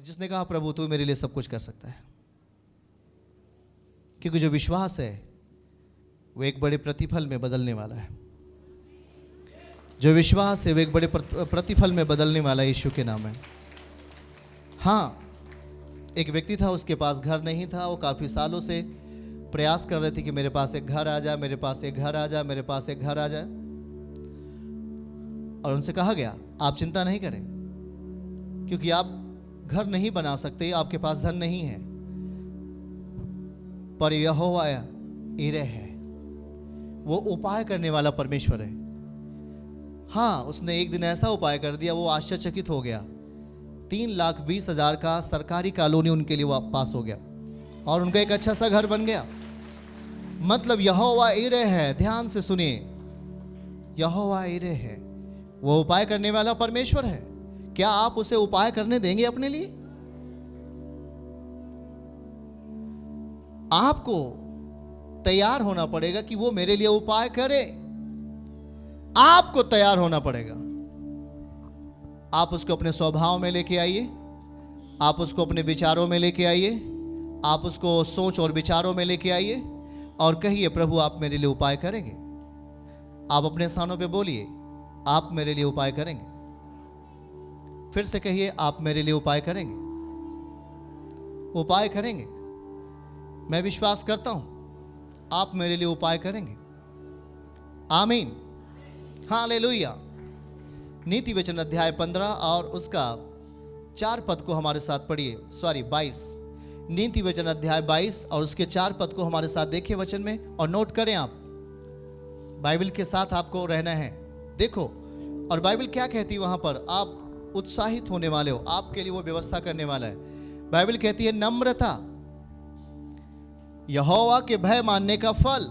जिसने कहा प्रभु तू मेरे लिए सब कुछ कर सकता है। क्योंकि जो विश्वास है वो एक बड़े प्रतिफल में बदलने वाला है। जो विश्वास है वो एक बड़े प्रतिफल में बदलने वाला यीशु के नाम है। हाँ, एक व्यक्ति था, उसके पास घर नहीं था। वो काफ़ी सालों से प्रयास कर रहे थे कि मेरे पास एक घर आ जाए, मेरे पास एक घर आ जाए, मेरे पास एक घर आ जाए। और उनसे कहा गया आप चिंता नहीं करें, क्योंकि आप घर नहीं बना सकते, आपके पास धन नहीं है, पर यहोवा यिरे है, वो उपाय करने वाला परमेश्वर है। हाँ, उसने एक दिन ऐसा उपाय कर दिया, वो आश्चर्यचकित हो गया। 3,20,000 का सरकारी कॉलोनी उनके लिए पास हो गया और उनका एक अच्छा सा घर बन गया। मतलब यहोवा यिरे है। ध्यान से सुनिए, यहोवा यिरे है, वो उपाय करने वाला परमेश्वर है। क्या आप उसे उपाय करने देंगे अपने लिए? आपको तैयार होना पड़ेगा कि वो मेरे लिए उपाय करे। आपको तैयार होना पड़ेगा। आप उसको अपने स्वभाव में लेके आइए, आप उसको अपने विचारों में लेके आइए, आप उसको सोच और विचारों में लेके आइए और कहिए प्रभु आप मेरे लिए उपाय करेंगे। आप अपने स्थानों पे बोलिए आप मेरे लिए उपाय करेंगे। फिर से कहिए आप मेरे लिए उपाय करेंगे, उपाय करेंगे। मैं विश्वास करता हूं आप मेरे लिए उपाय करेंगे। आमीन, हालेलुया। नीति वचन अध्याय 15 और उसका 4 पद को हमारे साथ पढ़िए। 22 नीति वचन अध्याय 22 और उसके 4 पद को हमारे साथ देखिए वचन में और नोट करें। आप बाइबल के साथ आपको रहना है। देखो और बाइबल क्या कहती है वहां पर, आप उत्साहित होने वाले हो, आपके लिए वो व्यवस्था करने वाला है। बाइबल कहती है नम्रता यहोवा के भय मानने का फल।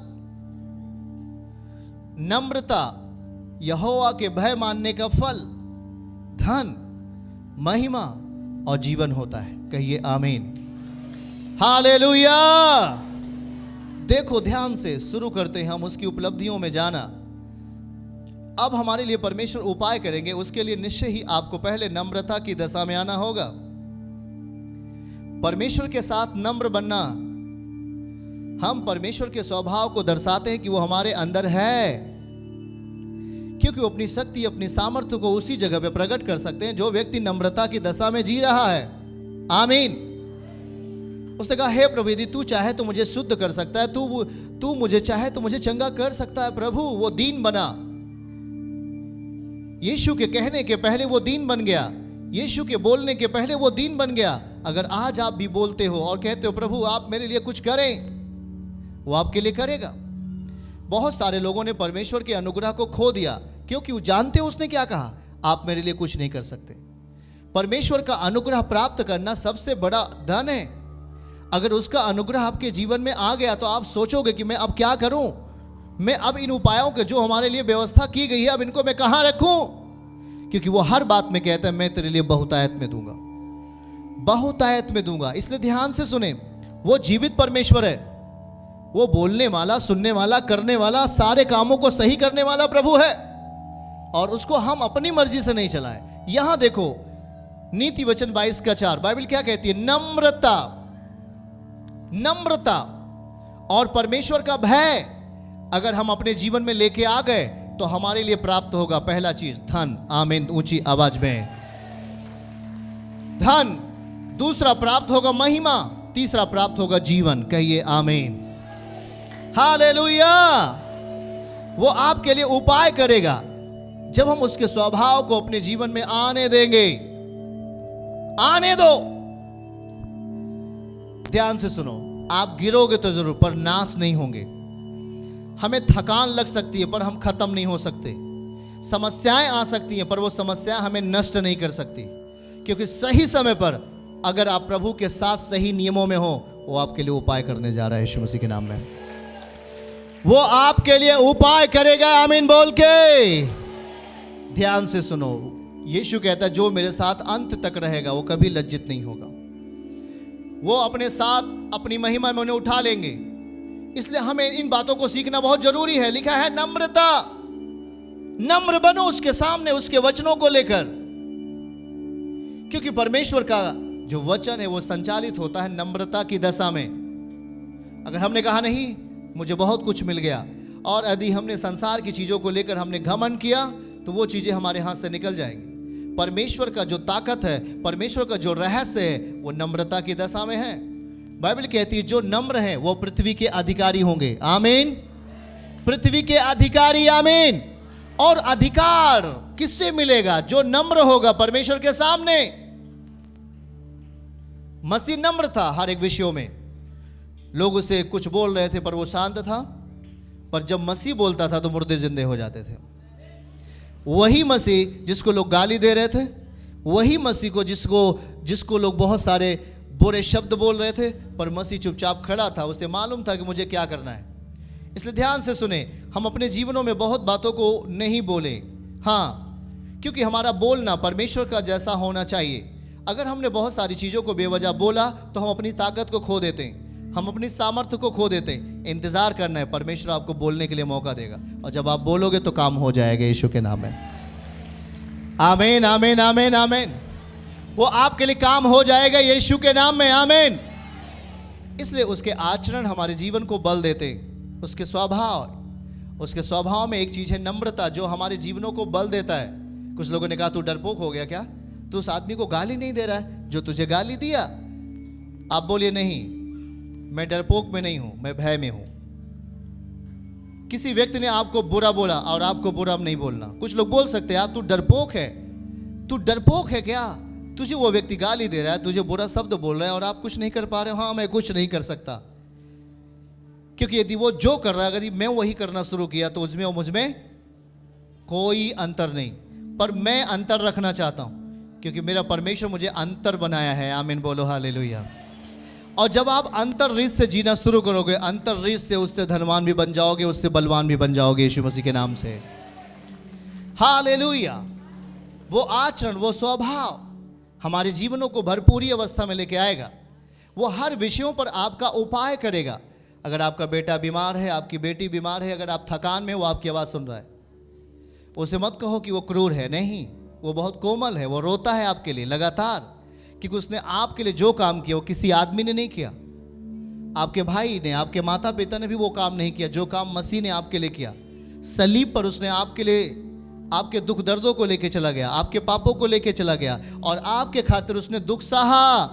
नम्रता यहोवा के भय मानने का फल धन, महिमा और जीवन होता है। कहिए आमीन, हालेलुया। देखो ध्यान से शुरू करते हैं हम उसकी उपलब्धियों में जाना। अब हमारे लिए परमेश्वर उपाय करेंगे, उसके लिए निश्चय ही आपको पहले नम्रता की दशा में आना होगा। परमेश्वर के साथ नम्र बनना, हम परमेश्वर के स्वभाव को दर्शाते हैं कि वो हमारे अंदर है, क्योंकि वो अपनी शक्ति अपनी सामर्थ्य को उसी जगह पे प्रकट कर सकते हैं जो व्यक्ति नम्रता की दशा में जी रहा है। आमीन। उसने कहा हे प्रभु यदि तू चाहे तो मुझे शुद्ध कर सकता है, तू मुझे चाहे तो मुझे चंगा कर सकता है। प्रभु वो दीन बना, यीशु के कहने के पहले वो दीन बन गया, यीशु के बोलने के पहले वो दीन बन गया। अगर आज आप भी बोलते हो और कहते हो प्रभु आप मेरे लिए कुछ करें, वो आपके लिए करेगा। बहुत सारे लोगों ने परमेश्वर के अनुग्रह को खो दिया क्योंकि वो जानते उसने क्या कहा, आप मेरे लिए कुछ नहीं कर सकते। परमेश्वर का अनुग्रह प्राप्त करना सबसे बड़ा धन है। अगर उसका अनुग्रह आपके जीवन में आ गया तो आप सोचोगे कि मैं अब क्या करूं, मैं अब इन उपायों के जो हमारे लिए व्यवस्था की गई है अब इनको मैं कहां रखूं, क्योंकि वो हर बात में कहता है मैं तेरे लिए बहुतायत में दूंगा, बहुतायत में दूंगा। इसलिए ध्यान से सुने, वो जीवित परमेश्वर है, वो बोलने वाला, सुनने वाला, करने वाला, सारे कामों को सही करने वाला प्रभु है और उसको हम अपनी मर्जी से नहीं चलाए। यहां देखो नीति वचन 22 का 4 बाइबल क्या कहती है, नम्रता, नम्रता और परमेश्वर का भय अगर हम अपने जीवन में लेके आ गए तो हमारे लिए प्राप्त होगा पहला चीज धन। आमीन, ऊंची आवाज में धन। दूसरा प्राप्त होगा महिमा, तीसरा प्राप्त होगा जीवन। कहिए आमीन, हालेलुया। वो आपके लिए उपाय करेगा जब हम उसके स्वभाव को अपने जीवन में आने देंगे। आने दो। ध्यान से सुनो, आप गिरोगे तो जरूर पर नाश नहीं होंगे। हमें थकान लग सकती है पर हम खत्म नहीं हो सकते। समस्याएं आ सकती हैं पर वो समस्याएं हमें नष्ट नहीं कर सकती, क्योंकि सही समय पर अगर आप प्रभु के साथ सही नियमों में हो, वो आपके लिए उपाय करने जा रहा है। यीशु मसीह के नाम में वो आपके लिए उपाय करेगा। आमीन बोल के ध्यान से सुनो, यीशु कहता है जो मेरे साथ अंत तक रहेगा वो कभी लज्जित नहीं होगा। वो अपने साथ अपनी महिमा में उन्हें उठा लेंगे। इसलिए हमें इन बातों को सीखना बहुत जरूरी है। लिखा है नम्रता, नम्र बनो उसके सामने उसके वचनों को लेकर, क्योंकि परमेश्वर का जो वचन है वो संचालित होता है नम्रता की दशा में। अगर हमने कहा नहीं मुझे बहुत कुछ मिल गया, और यदि हमने संसार की चीज़ों को लेकर हमने घमंड किया, तो वो चीज़ें हमारे हाथ से निकल जाएंगी। परमेश्वर का जो ताकत है, परमेश्वर का जो रहस्य है, वो नम्रता की दशा में है। बाइबल कहती है जो नम्र है वो पृथ्वी के अधिकारी होंगे। आमीन। पृथ्वी के अधिकारी। आमीन। और अधिकार किससे मिलेगा? जो नम्र होगा परमेश्वर के सामने। मसीह नम्र था हर एक विषयों में। लोग उसे कुछ बोल रहे थे पर वो शांत था, पर जब मसीह बोलता था तो मुर्दे जिंदे हो जाते थे। वही मसीह जिसको लोग गाली दे रहे थे, वही मसीह को जिसको लोग बहुत सारे बुरे शब्द बोल रहे थे, पर मसीह चुपचाप खड़ा था। उसे मालूम था कि मुझे क्या करना है। इसलिए ध्यान से सुने, हम अपने जीवनों में बहुत बातों को नहीं बोले, हाँ, क्योंकि हमारा बोलना परमेश्वर का जैसा होना चाहिए। अगर हमने बहुत सारी चीज़ों को बेवजह बोला तो हम अपनी ताकत को खो देते हैं, हम अपनी सामर्थ्य को खो देते हैं। इंतजार करना है, परमेश्वर आपको बोलने के लिए मौका देगा, और जब आप बोलोगे तो काम हो जाएगा यीशु के नाम में। आमीन, आमीन, आमीन, आमीन। वो आपके लिए काम हो जाएगा यीशु के नाम में। आमीन। इसलिए उसके आचरण हमारे जीवन को बल देते। उसके स्वभाव में एक चीज़ है नम्रता, जो हमारे जीवनों को बल देता है। कुछ लोगों ने कहा तू डरपोक हो गया क्या? तू उस आदमी को गाली नहीं दे रहा है जो तुझे गाली दिया। आप बोलिए नहीं, मैं डरपोक में नहीं हूं, मैं भय में हूं। किसी व्यक्ति ने आपको बुरा बोला और आपको बुरा नहीं बोलना। कुछ लोग बोल सकते हैं आप तू डरपोक है। तू डरपोक है क्या? तुझे वो व्यक्ति गाली दे रहा है, तुझे बुरा शब्द बोल रहा है और आप कुछ नहीं कर पा रहे हो। हाँ, मैं कुछ नहीं कर सकता, क्योंकि यदि वो जो कर रहा है यदि मैं वही करना शुरू किया तो उसमें और मुझमें कोई अंतर नहीं। पर मैं अंतर रखना चाहता हूं, क्योंकि मेरा परमेश्वर मुझे अंतर बनाया है। आमीन बोलो हालेलुया। और जब आप अंतर रीत से जीना शुरू करोगे, अंतर रीत से उससे धनवान भी बन जाओगे, उससे बलवान भी बन जाओगे यीशु मसीह के नाम से। हालेलुया। वो आचरण, वो स्वभाव हमारे जीवनों को भरपूरी अवस्था में लेके आएगा। वो हर विषयों पर आपका उपाय करेगा। अगर आपका बेटा बीमार है, आपकी बेटी बीमार है, अगर आप थकान में, वो आपकी आवाज़ सुन रहा है, उसे मत कहो कि वो क्रूर है। नहीं, वो बहुत कोमल है, वो रोता है आपके लिए लगातार, क्योंकि उसने आपके लिए जो काम किया वो किसी आदमी ने नहीं किया। आपके भाई ने, आपके माता पिता ने भी वो काम नहीं किया जो काम मसीह ने आपके लिए किया। सलीब पर उसने आपके लिए आपके दुख दर्दों को लेके चला गया, आपके पापों को लेके चला गया, और आपके खातिर उसने दुख सहा।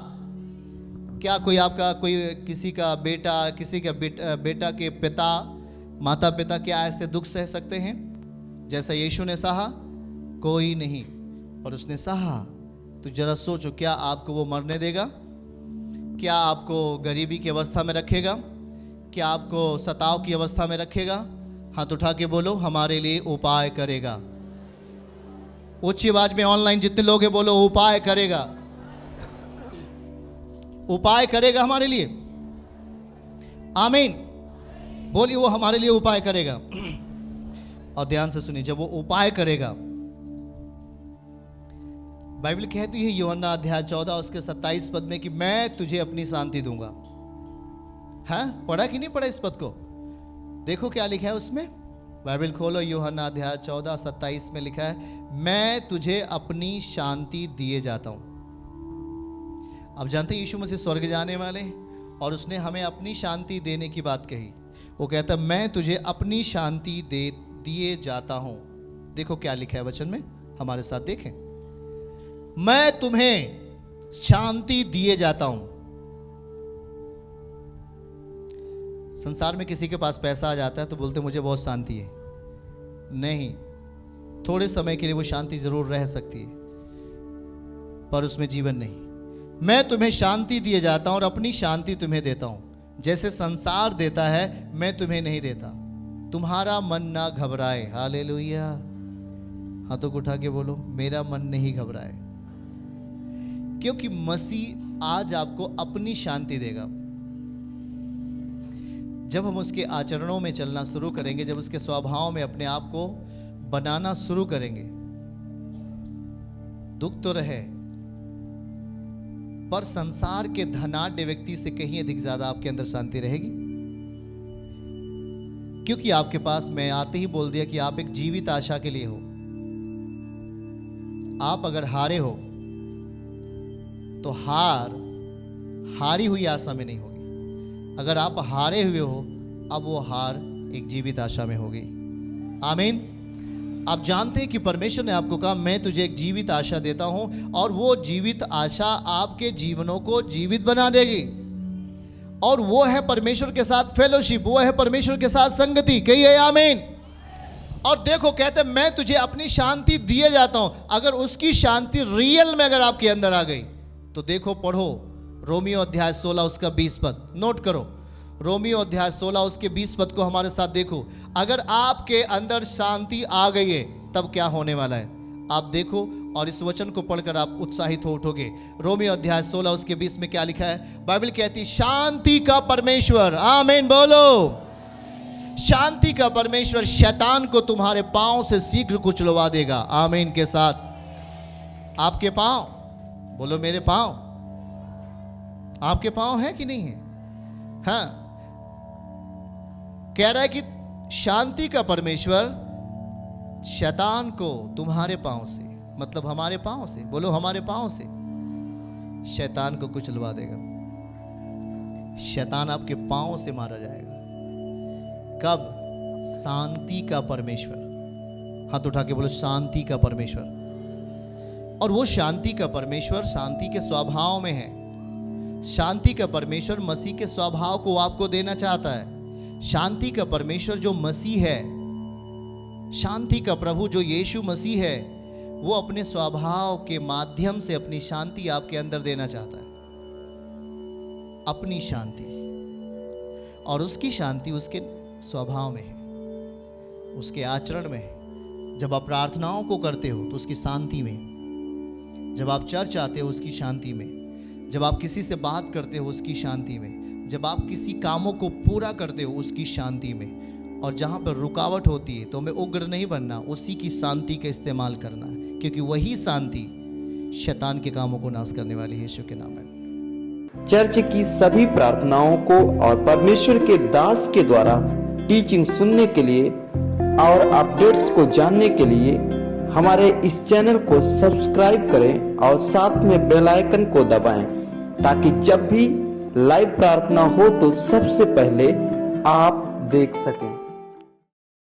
क्या कोई किसी का बेटा के पिता, माता पिता क्या ऐसे दुख सह सकते हैं जैसा यीशु ने सहा? कोई नहीं, और उसने सहा। तो जरा सोचो, क्या आपको वो मरने देगा? क्या आपको गरीबी की अवस्था में रखेगा? क्या आपको सताव की अवस्था में रखेगा? हाथ उठा के बोलो, हमारे लिए उपाय करेगा। ऊंची आवाज में ऑनलाइन जितने लोग हैं बोलो, उपाय करेगा। उपाय करेगा हमारे लिए। आमीन। बोलिए, वो हमारे लिए उपाय करेगा। और ध्यान से सुनिए, जब वो उपाय करेगा, बाइबल कहती है यूहन्ना अध्याय 14 उसके 27 पद में कि मैं तुझे अपनी शांति दूंगा। हाँ, पढ़ा कि नहीं पढ़ा इस पद को? देखो क्या लिखा है उसमें। बाइबल खोलो, यूहन्ना अध्याय 14 27 में लिखा है, मैं तुझे अपनी शांति दिए जाता हूं। अब जानते हैं यीशु मसीह स्वर्ग जाने वाले, और उसने हमें अपनी शांति देने की बात कही। वो कहता मैं तुझे अपनी शांति दिए जाता हूं। देखो क्या लिखा है वचन में, हमारे साथ देखें। मैं तुम्हें शांति दिए जाता हूं। संसार में किसी के पास पैसा आ जाता है तो बोलते मुझे बहुत शांति है। नहीं, थोड़े समय के लिए वो शांति जरूर रह सकती है, पर उसमें जीवन नहीं। मैं तुम्हें शांति दिए जाता हूं और अपनी शांति तुम्हें देता हूं। जैसे संसार देता है मैं तुम्हें नहीं देता। तुम्हारा मन ना घबराए। हालेलुया। हाथों को उठा के बोलो, मेरा मन नहीं घबराए, क्योंकि मसीह आज आपको अपनी शांति देगा। जब हम उसके आचरणों में चलना शुरू करेंगे, जब उसके स्वभाव में अपने आप को बनाना शुरू करेंगे, दुख तो रहे, पर संसार के धनाढ्य व्यक्ति से कहीं अधिक ज्यादा आपके अंदर शांति रहेगी। क्योंकि आपके पास, मैं आते ही बोल दिया कि आप एक जीवित आशा के लिए हो। आप अगर हारे हो तो हारी हुई आशा में नहीं होगी। अगर आप हारे हुए हो, अब वो हार एक जीवित आशा में होगी। आमीन। आप जानते हैं कि परमेश्वर ने आपको कहा, मैं तुझे एक जीवित आशा देता हूं, और वो जीवित आशा आपके जीवनों को जीवित बना देगी। और वो है परमेश्वर के साथ फेलोशिप, वो है परमेश्वर के साथ संगति। कहिए आमीन। और देखो, कहते मैं तुझे अपनी शांति दिए जाता हूं। अगर उसकी शांति रियल में अगर आपके अंदर आ गई तो देखो, पढ़ो रोमियो अध्याय 16 उसका 20 पद, नोट करो। रोमियो अध्याय 16 उसके 20 पद को हमारे साथ देखो। अगर आपके अंदर शांति आ गई है तब क्या होने वाला है आप देखो, और इस वचन को पढ़कर आप उत्साहित हो उठोगे। रोमियो अध्याय 16 उसके 20 में क्या लिखा है? बाइबल कहती, शांति का परमेश्वर, आमीन बोलो, शांति का परमेश्वर शैतान को तुम्हारे पांव से शीघ्र कुचलवा देगा। आमीन के साथ। आपके पांव, बोलो मेरे पांव। आपके पांव है कि नहीं है? हाँ, कह रहा है कि शांति का परमेश्वर शैतान को तुम्हारे पांव से, मतलब हमारे पांव से, बोलो हमारे पांव से, शैतान को कुचलवा देगा। शैतान आपके पांव से मारा जाएगा। कब? शांति का परमेश्वर। हाथ उठा के बोलो, शांति का परमेश्वर। और वो शांति का परमेश्वर शांति के स्वभाव में है। शांति का परमेश्वर मसीह के स्वभाव को आपको देना चाहता है। शांति का परमेश्वर जो मसीह है, शांति का प्रभु जो यीशु मसीह है, वो अपने स्वभाव के माध्यम से अपनी शांति आपके अंदर देना चाहता है। अपनी शांति, और उसकी शांति उसके स्वभाव में है, उसके आचरण में है। जब आप प्रार्थनाओं को करते हो तो उसकी शांति में, जब आप चर्च आते हो उसकी शांति में, जब आप किसी से बात करते हो उसकी शांति में, जब आप किसी कामों को पूरा करते हो उसकी शांति में। और जहाँ पर रुकावट होती है तो हमें उग्र नहीं बनना, उसी की शांति का इस्तेमाल करना है, क्योंकि वही शांति शैतान के कामों को नाश करने वाली है। यीशु के नाम में चर्च की सभी प्रार्थनाओं को और परमेश्वर के दास के द्वारा टीचिंग सुनने के लिए और अपडेट्स को जानने के लिए हमारे इस चैनल को सब्सक्राइब करें और साथ में बेल आइकन को दबाएं, ताकि जब भी लाइव प्रार्थना हो तो सबसे पहले आप देख सकें।